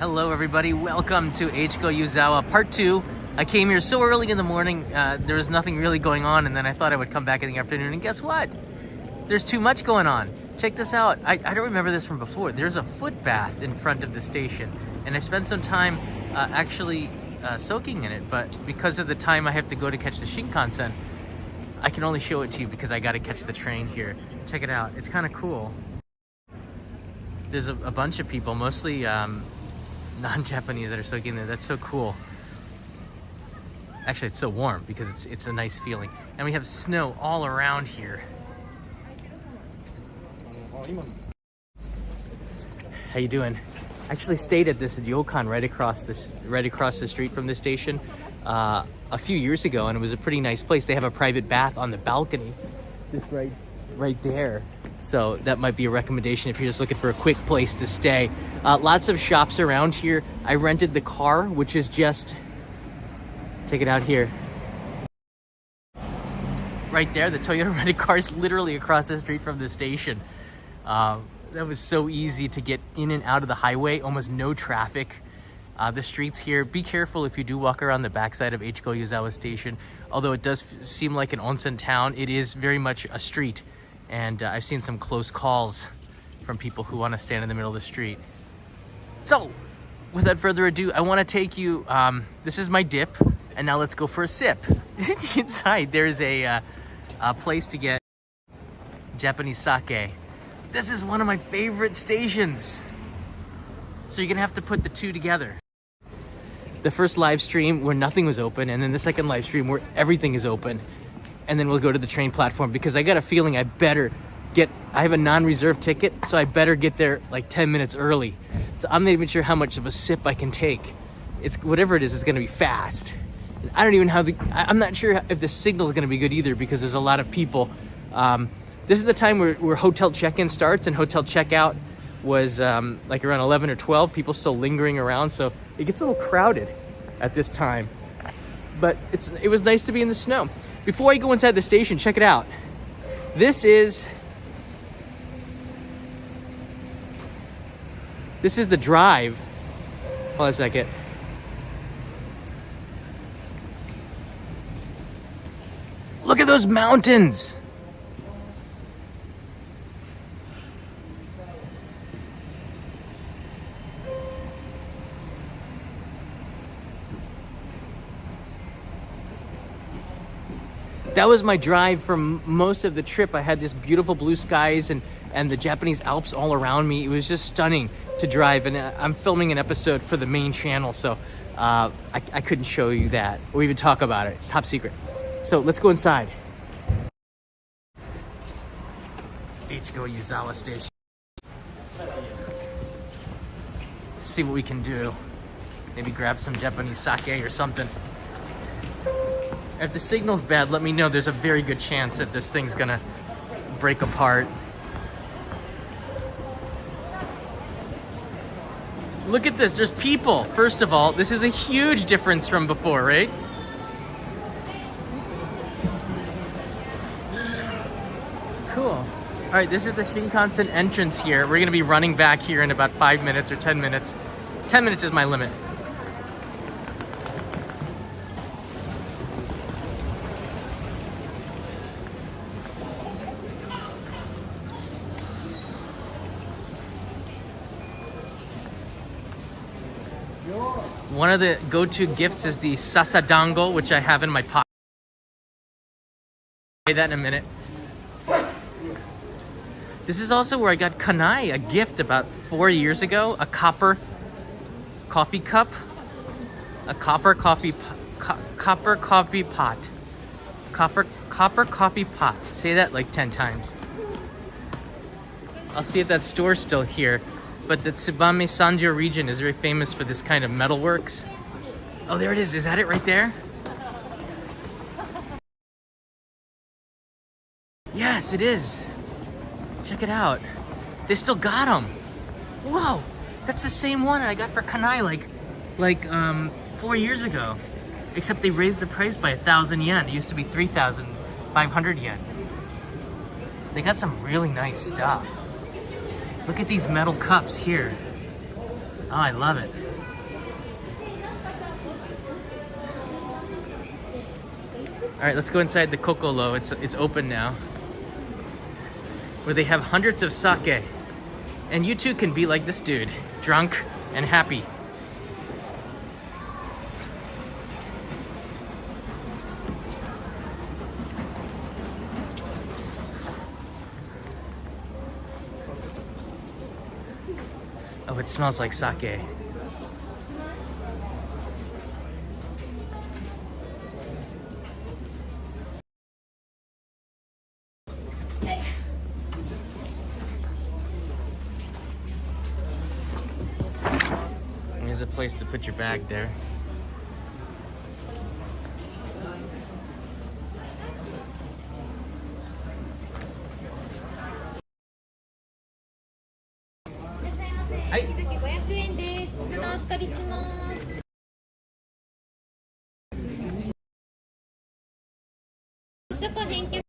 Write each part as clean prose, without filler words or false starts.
Hello everybody, welcome to Echigo Yuzawa Part 2. I came here so early in the morning, there was nothing really going on, and then I thought I would come back in the afternoon, and guess what? There's too much going on. Check this out. I don't remember this from before. There's a foot bath in front of the station, and I spent some time actually soaking in it, but because of the time I have to go to catch the Shinkansen, I can only show it to you because I gotta catch the train here. Check it out, it's kind of cool. There's a bunch of people, mostly non-Japanese, that are soaking there. That's so cool. Actually, it's so warm because it's a nice feeling. And we have snow all around here. How you doing? I actually stayed at this ryokan right across the street from the station a few years ago, and it was a pretty nice place. They have a private bath on the balcony, just right there. So that might be a recommendation if you're just looking for a quick place to stay. Lots of shops around here. I rented the car, which is just, check it out here. Right there, the Toyota rented car is literally across the street from the station. That was so easy to get in and out of the highway, almost no traffic. The streets here, be careful if you do walk around the backside of Echigo Yuzawa Station. Although it does seem like an onsen town, it is very much a street. And I've seen some close calls from people who want to stand in the middle of the street. So, without further ado, I want to take you, this is my dip, and now let's go for a sip. Inside, there's a place to get Japanese sake. This is one of my favorite stations. So you're gonna have to put the two together. The first live stream where nothing was open, and then the second live stream where everything is open. And then we'll go to the train platform because I got a feeling I have a non-reserved ticket, so I better get there like 10 minutes early. So I'm not even sure how much of a sip I can take. It's whatever it is, it's gonna be fast. I don't even have I'm not sure if the signal is gonna be good either because there's a lot of people. This is the time where hotel check-in starts, and hotel checkout was like around 11 or 12, people still lingering around, so it gets a little crowded at this time. But it was nice to be in the snow. Before I go inside the station, check it out. This is the drive. Hold on a second. Look at those mountains. That was my drive for most of the trip. I had this beautiful blue skies and the Japanese Alps all around me. It was just stunning to drive, and I'm filming an episode for the main channel, so I couldn't show you that or even talk about it. It's top secret. So let's go inside. Echigo Yuzawa Station. Let's see what we can do. Maybe grab some Japanese sake or something. If the signal's bad, let me know. There's a very good chance that this thing's gonna break apart. Look at this, there's people. First of all, this is a huge difference from before, right? Cool. All right, this is the Shinkansen entrance here. We're gonna be running back here in about 5 minutes or 10 minutes. 10 minutes is my limit. One of the go-to gifts is the sasadango, which I have in my pocket. I'll say that in a minute. This is also where I got kanai, a gift about 4 years ago, a copper coffee cup, a copper coffee pot. Copper coffee pot. Say that like 10 times. I'll see if that store's still here. But the Tsubame Sanjo region is very famous for this kind of metalworks. Oh, there it is. Is that it right there? Yes, it is. Check it out. They still got them. Whoa, that's the same one I got for kanai like 4 years ago. Except they raised the price by 1,000 yen. It used to be 3,500 yen. They got some really nice stuff. Look at these metal cups here. Oh, I love it. All right, let's go inside the Kokolo. It's open now, where they have hundreds of sake. And you too can be like this dude, drunk and happy. Oh, it smells like sake. There's a place to put your bag there. Hi. 500円です。お預かりします。チョコ返却。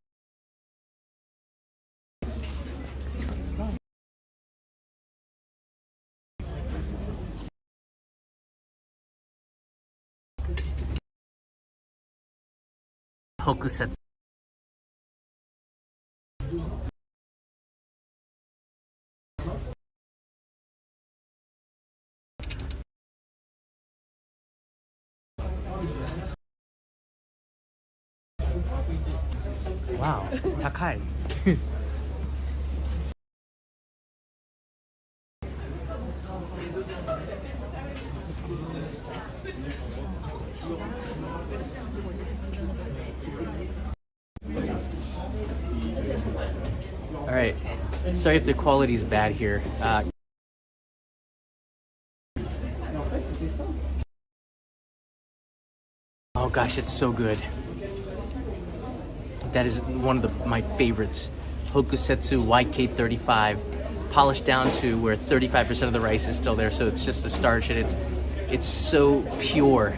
北節。Wow, 高い。All right, sorry if the quality is bad here. Oh gosh, it's so good. That is one of my favorites. Hokusetsu YK35, polished down to where 35% of the rice is still there, so it's just the starch, and it's so pure.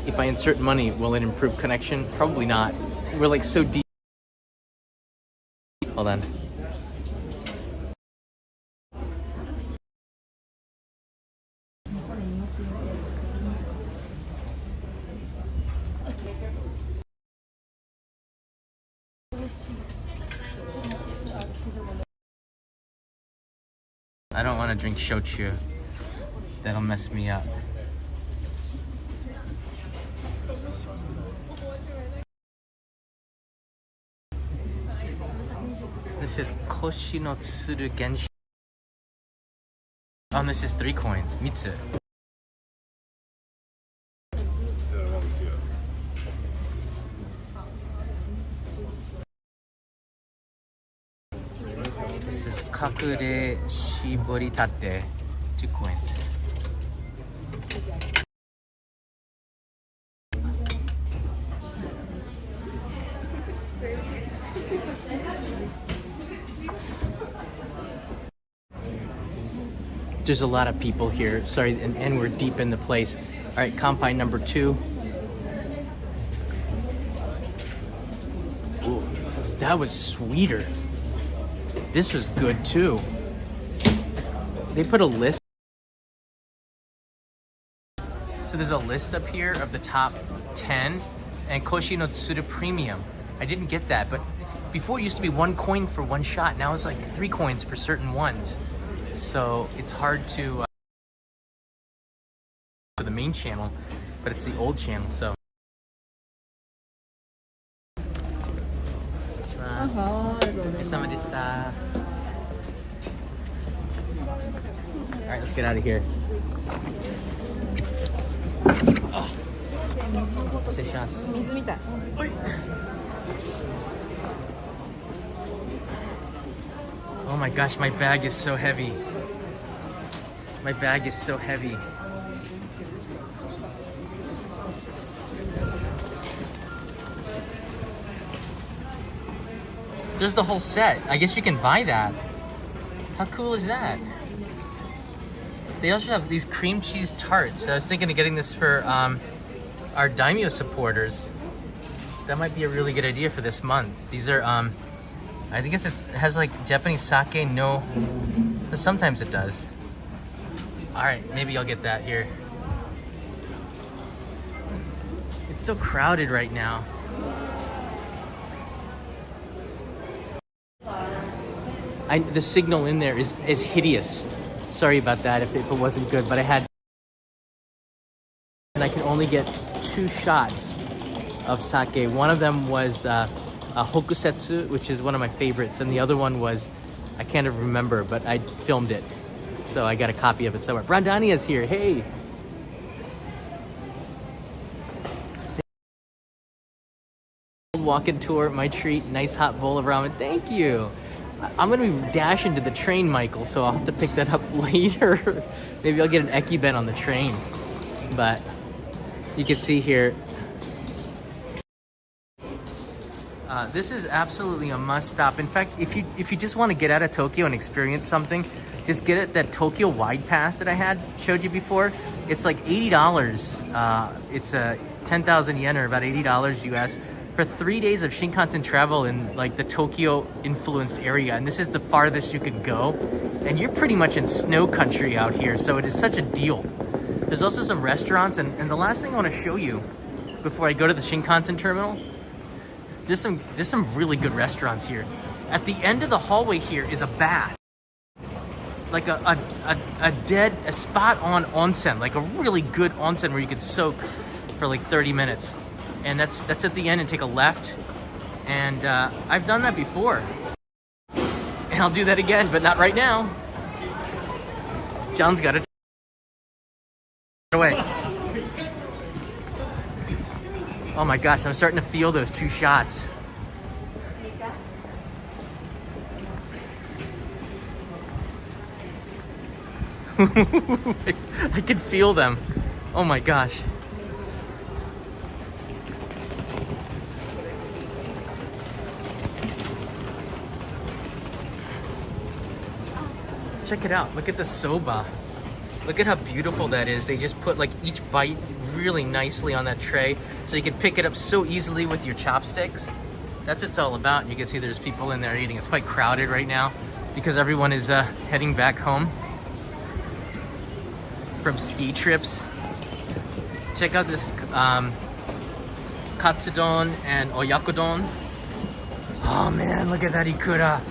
If I insert money, will it improve connection? Probably not. We're like so deep. Hold on. I don't want to drink shochu. That'll mess me up. This is Koshi no Tsuru Genshu. Oh, this is 3 coins. Mitsu. This is Kakure Shiboritate. 2 coins. There's a lot of people here. Sorry, and we're deep in the place. All right, Kampai number 2. Ooh, that was sweeter. This was good too. They put a list. So there's a list up here of the top 10 and Koshi no Tsuru Premium. I didn't get that, but before it used to be 1 coin for 1 shot. Now it's like 3 coins for certain ones. So it's hard to for the main channel, but it's the old channel. So all right, let's get out of here. Oh my gosh, my bag is so heavy. My bag is so heavy. There's the whole set. I guess you can buy that. How cool is that? They also have these cream cheese tarts. I was thinking of getting this for our Daimyo supporters. That might be a really good idea for this month. These are, I think it has like Japanese sake no, sometimes it does. All right, maybe I'll get that here. It's so crowded right now. The signal in there is hideous. Sorry about that if it wasn't good, but I had... And I can only get 2 shots of sake. One of them was a hokusetsu, which is one of my favorites, and the other one was, I can't even remember, but I filmed it. So I got a copy of it somewhere. Brandania's here, hey! Walk-in tour, my treat, nice hot bowl of ramen, thank you! I'm gonna be dashing to the train, Michael, so I'll have to pick that up later. Maybe I'll get an Echiben on the train. But you can see here, this is absolutely a must stop. In fact, if you just want to get out of Tokyo and experience something, just get it that Tokyo Wide Pass that I showed you before. It's like $80. It's a 10,000 yen or about $80 US for 3 days of Shinkansen travel in like the Tokyo influenced area. And this is the farthest you could go. And you're pretty much in snow country out here. So it is such a deal. There's also some restaurants. And the last thing I want to show you before I go to the Shinkansen terminal, there's some really good restaurants here. At the end of the hallway here is a bath. Like a spot on onsen, like a really good onsen where you could soak for like 30 minutes. And that's at the end, and take a left. And I've done that before. And I'll do that again, but not right now. John's got it away. Oh my gosh, I'm starting to feel those 2 shots. I can feel them. Oh my gosh. Check it out. Look at the soba. Look at how beautiful that is. They just put like each bite really nicely on that tray so you can pick it up so easily with your chopsticks. That's what it's all about. You can see there's people in there eating. It's quite crowded right now because everyone is heading back home from ski trips. Check out this katsudon and oyakodon. Oh man, look at that ikura.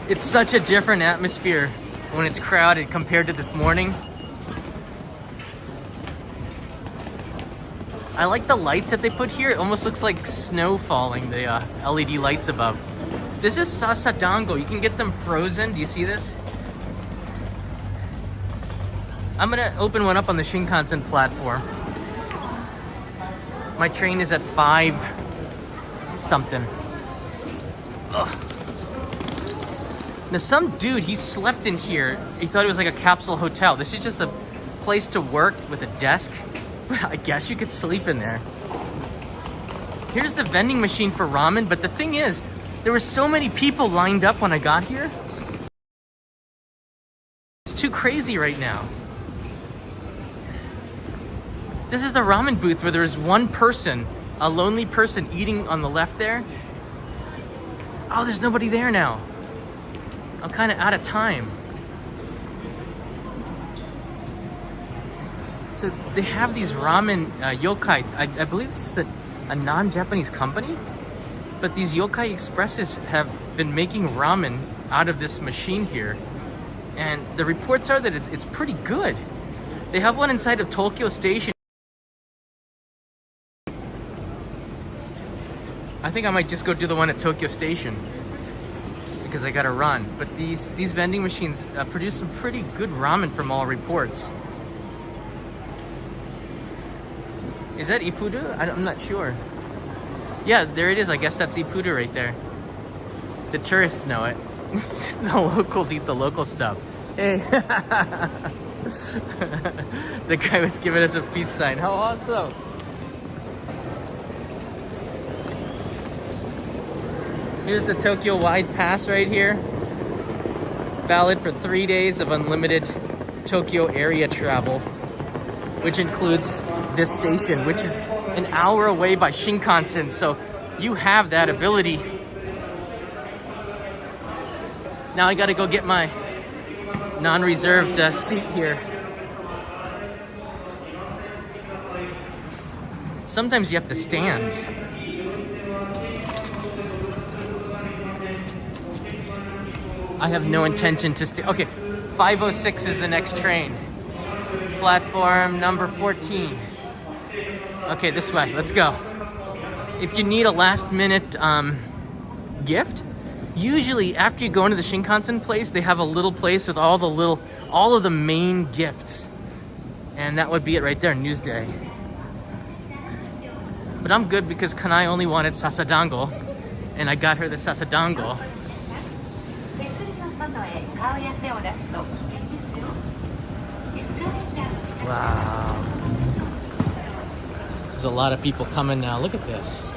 It's such a different atmosphere when it's crowded compared to this morning. I like the lights that they put here. It almost looks like snow falling, the LED lights above. This is sasadango. You can get them frozen. Do you see this? I'm gonna open one up on the Shinkansen platform. My train is at 5 something. Ugh. Now some dude, he slept in here. He thought it was like a capsule hotel. This is just a place to work with a desk. I guess you could sleep in there. Here's the vending machine for ramen, but the thing is, there were so many people lined up when I got here. It's too crazy right now. This is the ramen booth where there's one person, a lonely person eating on the left there. Oh, there's nobody there now. I'm kind of out of time. So they have these ramen yokai. I believe this is a non-Japanese company, but these yokai expresses have been making ramen out of this machine here. And the reports are that it's pretty good. They have one inside of Tokyo Station. I think I might just go do the one at Tokyo Station because I gotta run. But these vending machines produce some pretty good ramen from all reports. Is that Ippudo? I'm not sure. Yeah, there it is. I guess that's Ippudo right there. The tourists know it. The locals eat the local stuff. Hey. The guy was giving us a peace sign. How awesome. Here's the Tokyo Wide Pass right here. Valid for 3 days of unlimited Tokyo area travel, which includes this station, which is an hour away by Shinkansen. So you have that ability. Now I gotta go get my non-reserved seat here. Sometimes you have to stand. I have no intention to stay. Okay, 5:06 is the next train. Platform number 14. Okay, this way, let's go. If you need a last minute gift, usually after you go into the Shinkansen place, they have a little place with all of the main gifts. And that would be it right there, Newsday. But I'm good because Kanai only wanted sasadango, and I got her the sasadango. Wow. There's a lot of people coming now. Look at this.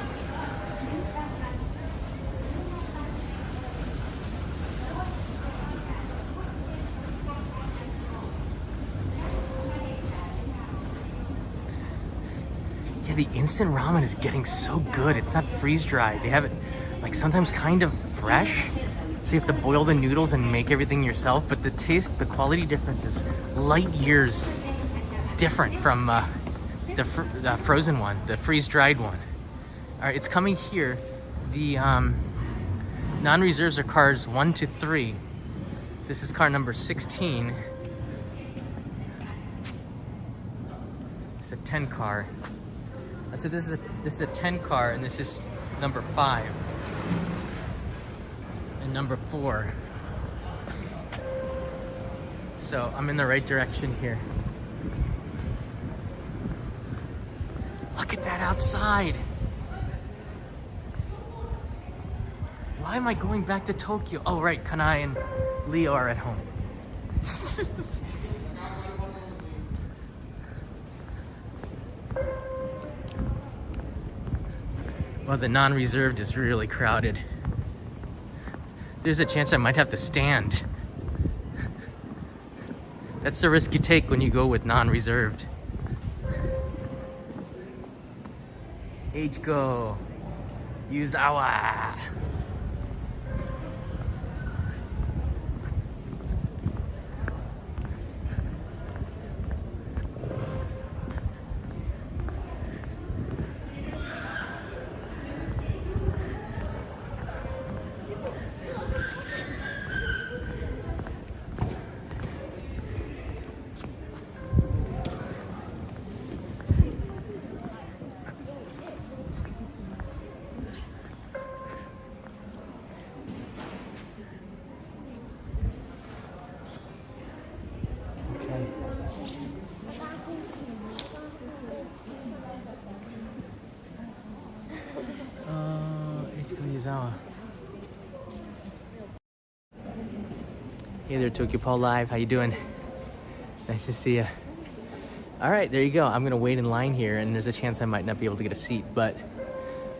Yeah, the instant ramen is getting so good. It's not freeze-dried. They have it like sometimes kind of fresh. So you have to boil the noodles and make everything yourself, but the taste, the quality difference is light years different from the frozen one, the freeze-dried one. All right, it's coming here. The non-reserves are cars 1 to 3. This is car number 16. It's a 10 car. So this is a 10 car, and this is number 5. And number 4. So I'm in the right direction here. Look at that outside. Why am I going back to Tokyo? Oh, right, Kanai and Leo are at home. Well, the non-reserved is really crowded. There's a chance I might have to stand. That's the risk you take when you go with non-reserved. Echigo, Yuzawa. Echigo Yuzawa. Hey there, Tokyo Paul Live. How you doing? Nice to see you. All right, there you go. I'm gonna wait in line here, and there's a chance I might not be able to get a seat, but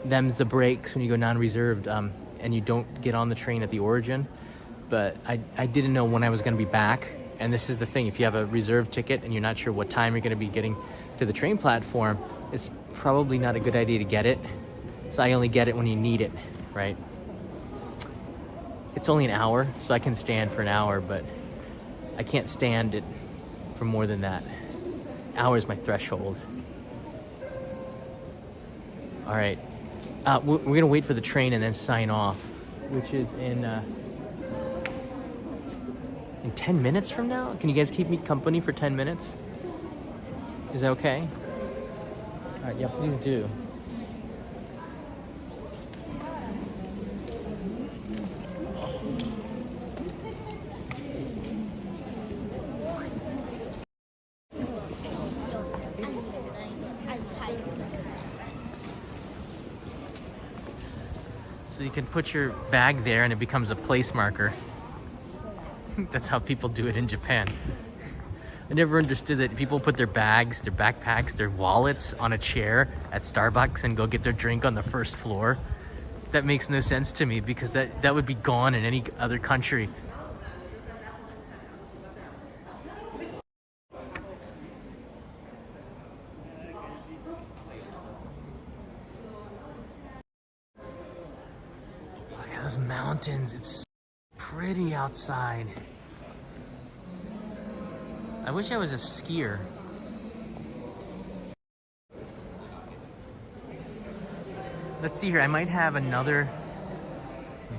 them's the breaks when you go non-reserved, and you don't get on the train at the origin. But I didn't know when I was gonna be back, and this is the thing. If you have a reserved ticket and you're not sure what time you're gonna be getting to the train platform, it's probably not a good idea to get it. So I only get it when you need it, right? It's only an hour, so I can stand for an hour, but I can't stand it for more than that. Hour is my threshold. All right, we're gonna wait for the train and then sign off, which is in 10 minutes from now. Can you guys keep me company for 10 minutes? Is that okay? All right, yeah, please do. So you can put your bag there and it becomes a place marker. That's how people do it in Japan. I never understood that people put their bags, their backpacks, their wallets on a chair at Starbucks and go get their drink on the first floor. That makes no sense to me because that would be gone in any other country. Look at those mountains. It's pretty outside. I wish I was a skier. Let's see here. I might have another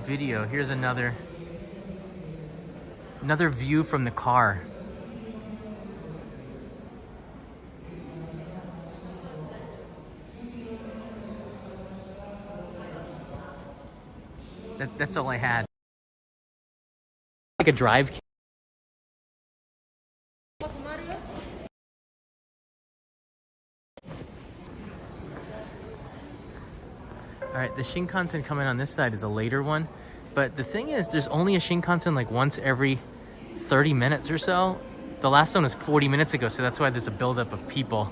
video. Here's another view from the car. That's all I had. Like a drive. All right, the Shinkansen coming on this side is a later one, but the thing is, there's only a Shinkansen like once every 30 minutes or so. The last one was 40 minutes ago, so that's why there's a buildup of people.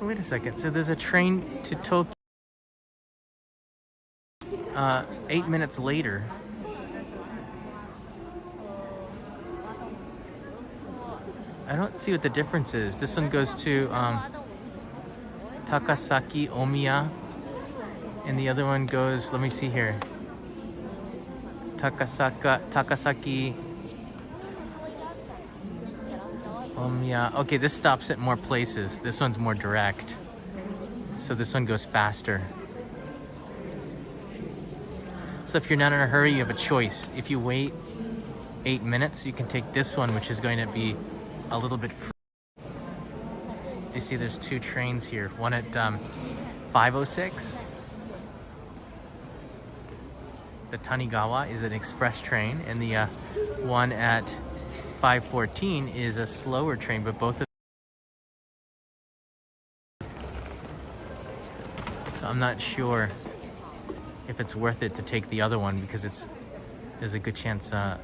Wait a second, so there's a train to Tokyo 8 minutes later. I don't see what the difference is. This one goes to Takasaki Omiya, and the other one goes, let me see here, Takasaki Omiya. Okay, this stops at more places. This one's more direct, so this one goes faster. So if you're not in a hurry, you have a choice. If you wait 8 minutes, you can take this one, which is going to be a little bit free. You see there's two trains here. One at 5:06. The Tanigawa is an express train, and the one at 5:14 is a slower train, but both of so I'm not sure if it's worth it to take the other one, because there's a good chance that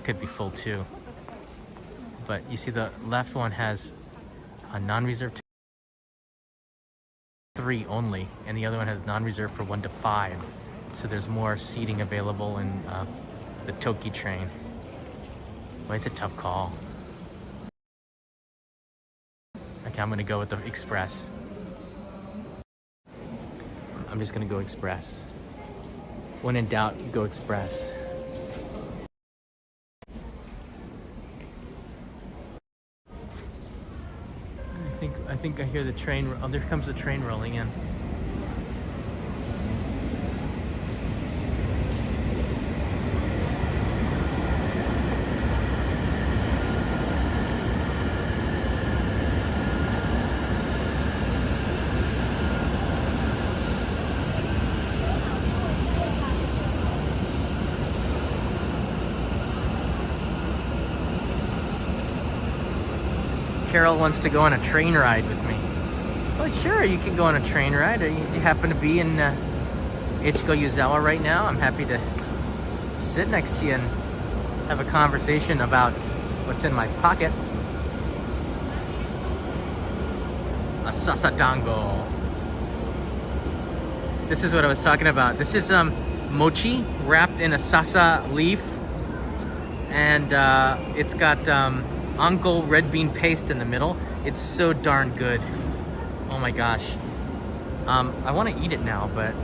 could be full too. But you see the left one has a non-reserved 3 only, and the other one has non-reserved for 1 to 5. So there's more seating available in the Toki train. Well, it's a tough call. Okay, I'm gonna go with the express. I'm just gonna go express. When in doubt, go express. I think I hear the train. Oh, there comes the train rolling in. Carol wants to go on a train ride with me. Well, sure, you can go on a train ride. You happen to be in Echigo Yuzawa right now. I'm happy to sit next to you and have a conversation about what's in my pocket. A sasadango. This is what I was talking about. This is mochi wrapped in a sasa leaf, and it's got Uncle red bean paste in the middle. It's so darn good. Oh my gosh. I want to eat it now, but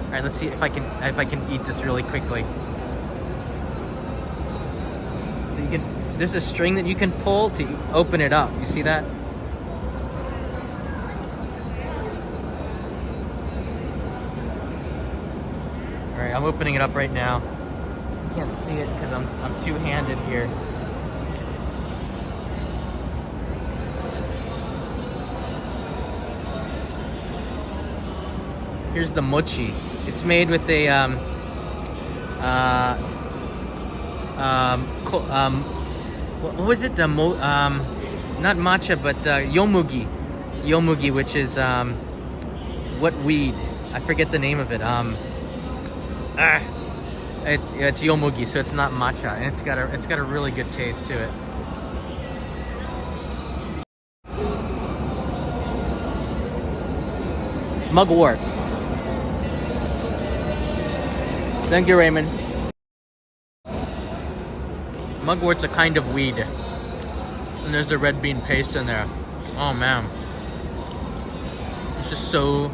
all right, let's see if I can eat this really quickly. So there's a string that you can pull to open it up. You see that? All right, I'm opening it up right now. Can't see it because I'm two-handed here. Here's the mochi. It's made with a what was it? Not matcha, but yomugi. Yomugi, which is what weed? I forget the name of it. It's yomugi, so it's not matcha, and it's got a really good taste to it. Mugwort. Thank you, Raymond. Mugwort's a kind of weed, and there's the red bean paste in there. Oh man, it's just so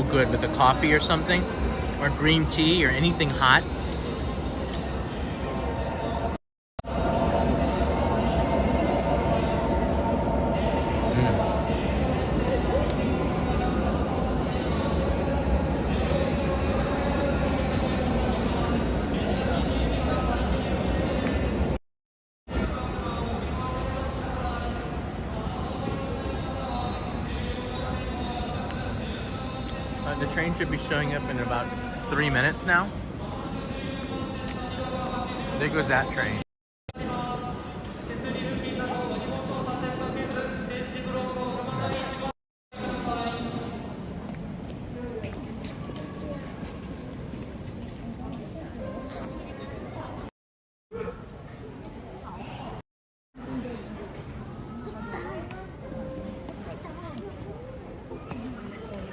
good with the coffee or something, or green tea or anything hot. The train should be showing up in about 3 minutes now. There goes that train.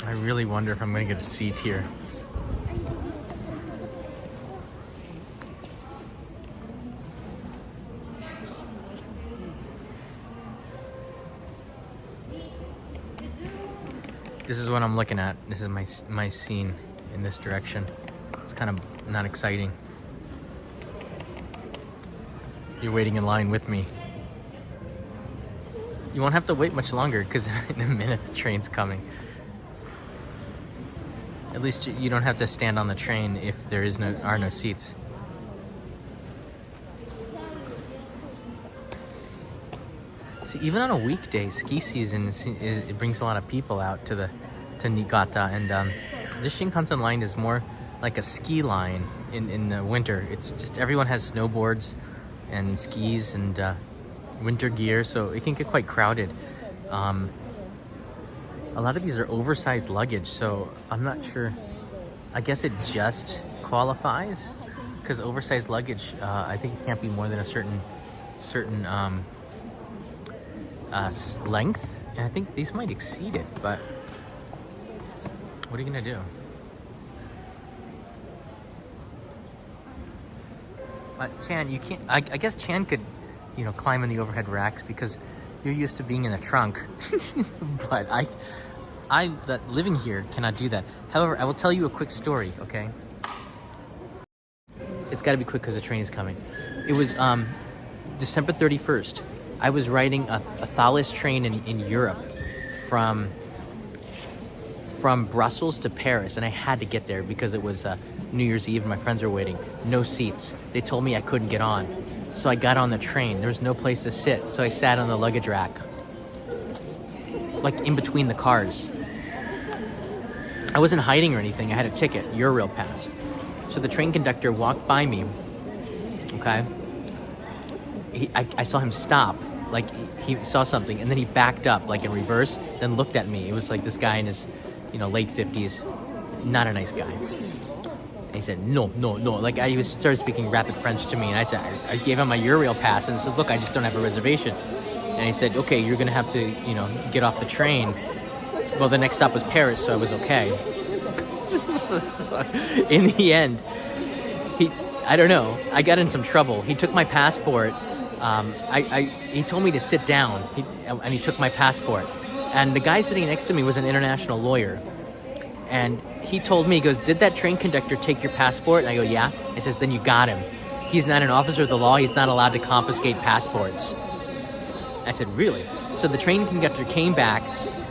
I really wonder if I'm gonna get a seat here. This is what I'm looking at. This is my scene in this direction. It's kind of not exciting. You're waiting in line with me. You won't have to wait much longer because in a minute the train's coming. At least you don't have to stand on the train if there are no seats. See, even on a weekday, ski season, it brings a lot of people out to Niigata, and this Shinkansen line is more like a ski line in the winter. It's just everyone has snowboards and skis and winter gear, so it can get quite crowded. A lot of these are oversized luggage, so I'm not sure. I guess it just qualifies because oversized luggage, I think it can't be more than a certain length, and I think these might exceed it, but what are you gonna do? Chan, you can't. I guess Chan could, climb in the overhead racks because you're used to being in a trunk. But I that living here cannot do that. However, I will tell you a quick story, okay? It's got to be quick because the train is coming. It was December 31st. I was riding a Thalys train in Europe from Brussels to Paris, and I had to get there because it was New Year's Eve and my friends were waiting. No seats. They told me I couldn't get on. So I got on the train. There was no place to sit, so I sat on the luggage rack, like in between the cars. I wasn't hiding or anything. I had a ticket, Eurail pass. So the train conductor walked by me, okay? I saw him stop, like he saw something, and then he backed up, like in reverse, then looked at me. It was like this guy in his, late 50s, not a nice guy. And he said, no. Like he started speaking rapid French to me, and I said, I gave him my Eurail pass, and said, look, I just don't have a reservation. And he said, okay, you're gonna have to, get off the train. Well, the next stop was Paris, so I was okay. So, in the end, I don't know, I got in some trouble. He took my passport. He told me to sit down, and he took my passport. And the guy sitting next to me was an international lawyer. And he told me, he goes, did that train conductor take your passport? And I go, yeah. He says, then you got him. He's not an officer of the law. He's not allowed to confiscate passports. I said, really? So the train conductor came back,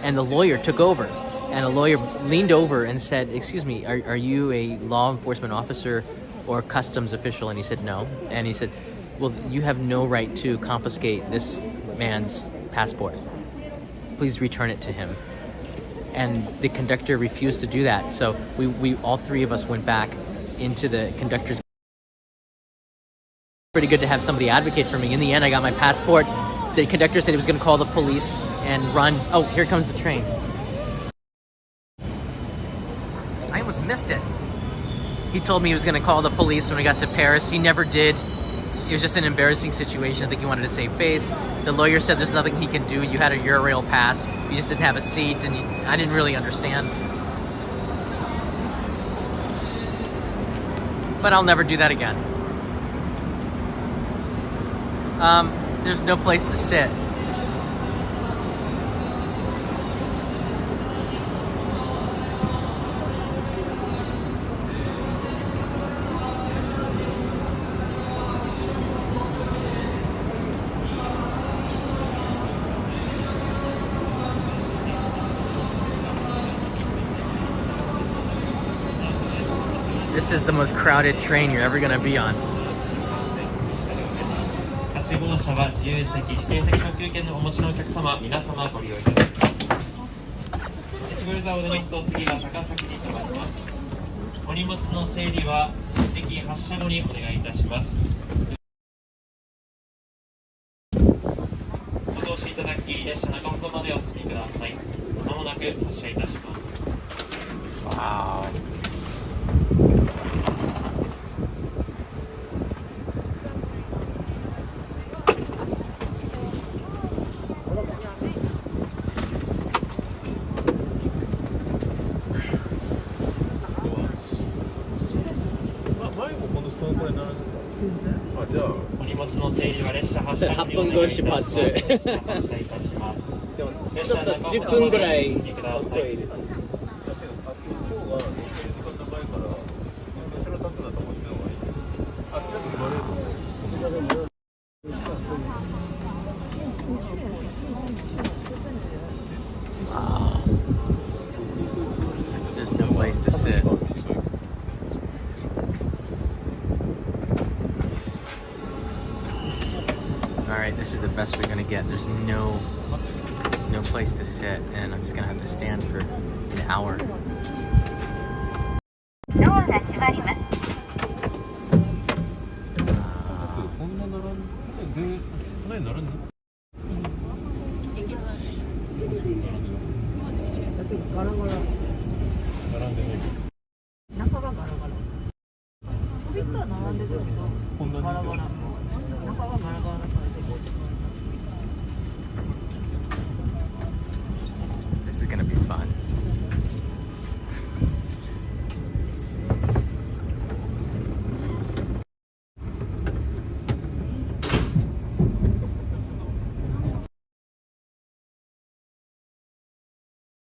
and the lawyer took over. And a lawyer leaned over and said, excuse me, are you a law enforcement officer or customs official? And he said, no. And he said, well, you have no right to confiscate this man's passport. Please return it to him. And the conductor refused to do that. So we all three of us went back into the conductor's. Pretty good to have somebody advocate for me. In the end, I got my passport. The conductor said he was going to call the police and run. Oh, here comes the train. I almost missed it. He told me he was going to call the police when we got to Paris. He never did. It was just an embarrassing situation. I think he wanted to save face. The lawyer said there's nothing he can do. You had a Eurail pass. You just didn't have a seat, and I didn't really understand. But I'll never do that again. There's no place to sit. This is the most crowded train you're ever gonna be on. 8号車は自由席、指定席特急券のお持ちのお客様、皆様ご利用いただきます。越後湯沢で乗った次は高崎に停まります。お荷物の整理は駅発車後にお願いいたします。お通しいただき、列車中本までお進みください。まもなく発車いたします。Wow. 한分後出発。でもちょっと10分ぐらい遅いです。Wow. There's no place to sit. Alright, this is the best we're gonna get. There's no place to sit, and I'm just gonna have to stand for an hour.